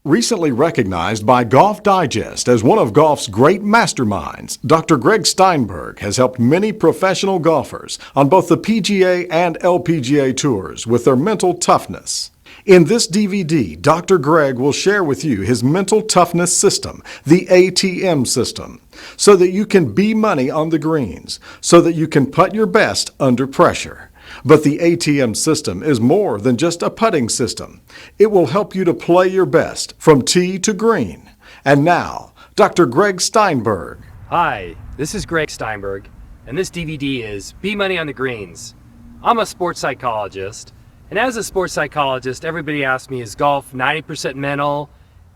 Recently recognized by Golf Digest as one of golf's great masterminds, Dr. Gregg Steinberg has helped many professional golfers on both the PGA and LPGA tours with their mental toughness. In this DVD, Dr. Gregg will share with you his mental toughness system, the ATM system, so that you can be money on the greens, so that you can putt your best under pressure. But the ATM system is more than just a putting system. It will help you to play your best from tee to green. And now, Dr. Gregg Steinberg. Hi, this is Gregg Steinberg, and this DVD is Be Money on the Greens. I'm a sports psychologist, and as a sports psychologist, everybody asks me, is golf 90% mental,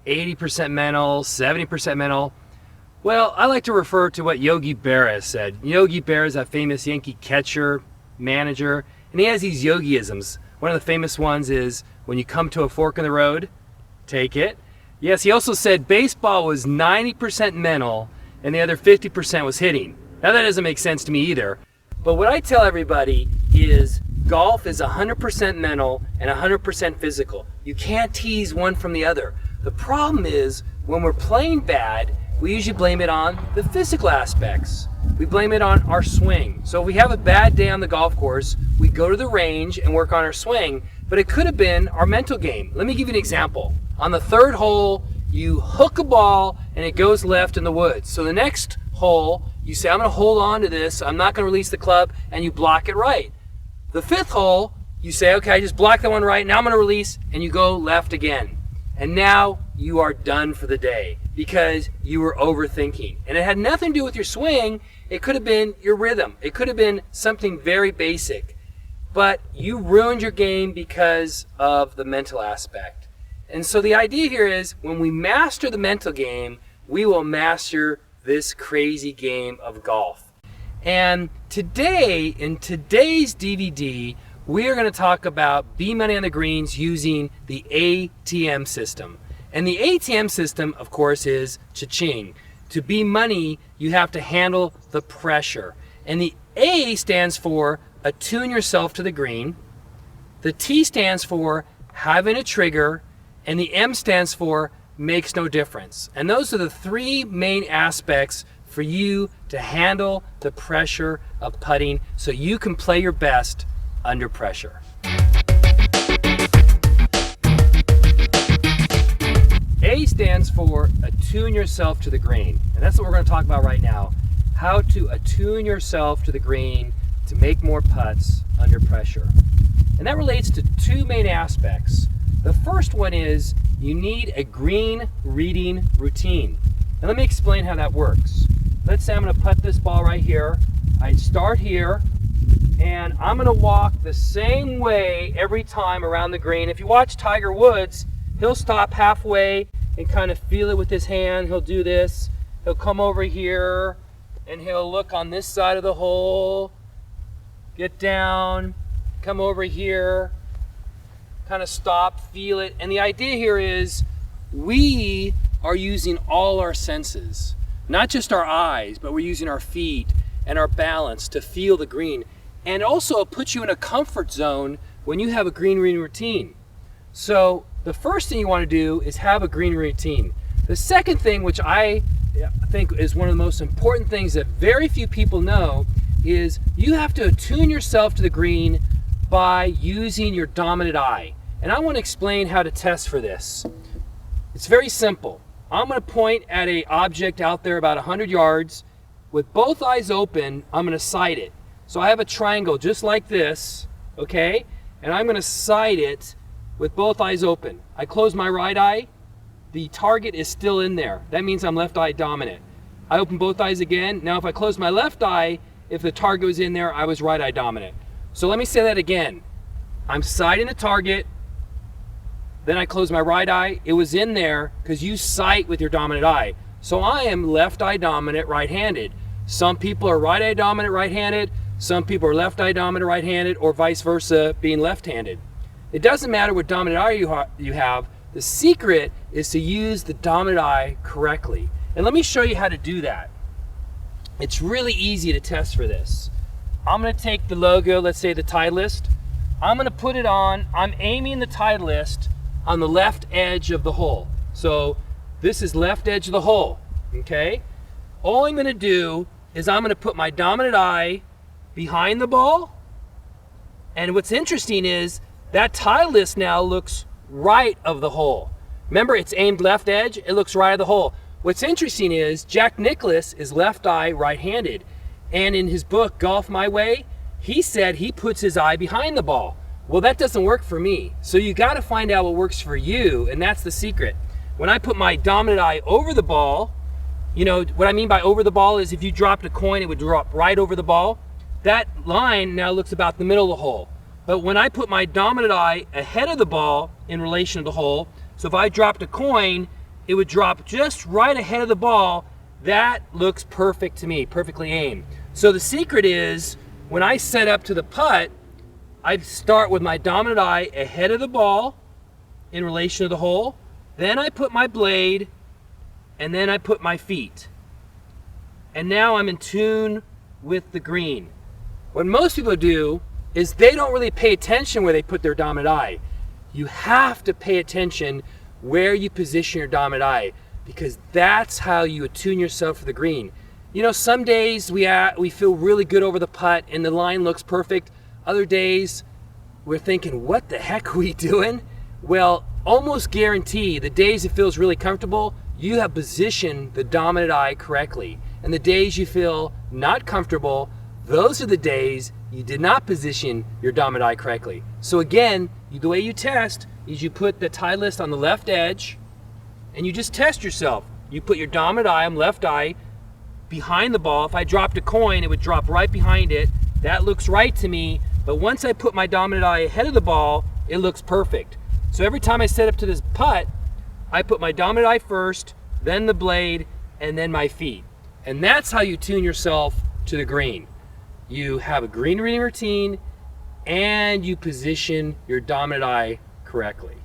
80% mental, 70% mental? Well, I like to refer to what Yogi Berra said. Yogi Berra is that famous Yankee catcher, manager, and he has these yogiisms. One of the famous ones is, when you come to a fork in the road, take it. Yes, he also said baseball was 90% mental and the other 50% was hitting. Now that doesn't make sense to me either, but what I tell everybody is golf is 100% mental and 100% physical. You can't tease one from the other. The problem is, when we're playing bad, we usually blame it on the physical aspects. We blame it on our swing. So if we have a bad day on the golf course, we go to the range and work on our swing, but it could have been our mental game. Let me give you an example. On the third hole, you hook a ball and it goes left in the woods. So the next hole, you say, I'm going to hold on to this, I'm not going to release the club, and you block it right. The fifth hole, you say, okay, I just blocked that one right, now I'm going to release, and you go left again. And now you are done for the day because you were overthinking. And it had nothing to do with your swing. It could have been your rhythm. It could have been something very basic. But you ruined your game because of the mental aspect. And so the idea here is, when we master the mental game, we will master this crazy game of golf. And today, in today's DVD, we are going to talk about Be Money on the Greens using the ATM system. And the ATM system, of course, is cha-ching. To be money, you have to handle the pressure. And the A stands for attune yourself to the green. The T stands for having a trigger. And the M stands for makes no difference. And those are the three main aspects for you to handle the pressure of putting so you can play your best under pressure. A stands for attune yourself to the green. And that's what we're going to talk about right now. How to attune yourself to the green to make more putts under pressure. And that relates to two main aspects. The first one is you need a green reading routine. And let me explain how that works. Let's say I'm going to putt this ball right here. I start here, and I'm going to walk the same way every time around the green. If you watch Tiger Woods, he'll stop halfway and kind of feel it with his hand. He'll do this. He'll come over here, and he'll look on this side of the hole, get down, come over here, kind of stop, feel it. And the idea here is we are using all our senses, not just our eyes, but we're using our feet and our balance to feel the green. And also it puts you in a comfort zone when you have a green reading routine. So the first thing you want to do is have a green routine. The second thing, which I think is one of the most important things that very few people know, is you have to attune yourself to the green by using your dominant eye. And I want to explain how to test for this. It's very simple. I'm going to point at an object out there about 100 yards. With both eyes open, I'm going to sight it. So I have a triangle just like this, okay? And I'm going to sight it with both eyes open. I close my right eye. The target is still in there. That means I'm left eye dominant. I open both eyes again. Now if I close my left eye, if the target was in there, I was right eye dominant. So let me say that again. I'm sighting the target. Then I close my right eye. It was in there because you sight with your dominant eye. So I am left eye dominant right-handed. Some people are right eye dominant right-handed. Some people are left eye dominant right-handed, or vice versa, being left-handed. It doesn't matter what dominant eye you have. The secret is to use the dominant eye correctly. And let me show you how to do that. It's really easy to test for this. I'm going to take the logo, let's say the Titleist. I'm going to put it on. I'm aiming the Titleist on the left edge of the hole. So this is left edge of the hole, okay? All I'm gonna do is I'm gonna put my dominant eye behind the ball. And what's interesting is that tie list now looks right of the hole. Remember, it's aimed left edge, it looks right of the hole. What's interesting is Jack Nicklaus is left eye right-handed. And in his book, Golf My Way, he said he puts his eye behind the ball. Well, that doesn't work for me. So you gotta find out what works for you, and that's the secret. When I put my dominant eye over the ball, you know, what I mean by over the ball is if you dropped a coin, it would drop right over the ball. That line now looks about the middle of the hole. But when I put my dominant eye ahead of the ball in relation to the hole, so if I dropped a coin, it would drop just right ahead of the ball. That looks perfect to me, perfectly aimed. So the secret is, when I set up to the putt, I start with my dominant eye ahead of the ball in relation to the hole. Then I put my blade, and then I put my feet. And now I'm in tune with the green. What most people do is they don't really pay attention where they put their dominant eye. You have to pay attention where you position your dominant eye, because that's how you attune yourself for the green. You know, some days we feel really good over the putt and the line looks perfect. Other days we're thinking, what the heck are we doing? Well, almost guarantee the days it feels really comfortable, you have positioned the dominant eye correctly. And the days you feel not comfortable, those are the days you did not position your dominant eye correctly. So again, the way you test is you put the tie list on the left edge and you just test yourself. You put your dominant eye, left eye, behind the ball. If I dropped a coin, it would drop right behind it. That looks right to me. But once I put my dominant eye ahead of the ball, it looks perfect. So every time I set up to this putt, I put my dominant eye first, then the blade, and then my feet. And that's how you tune yourself to the green. You have a green reading routine and you position your dominant eye correctly.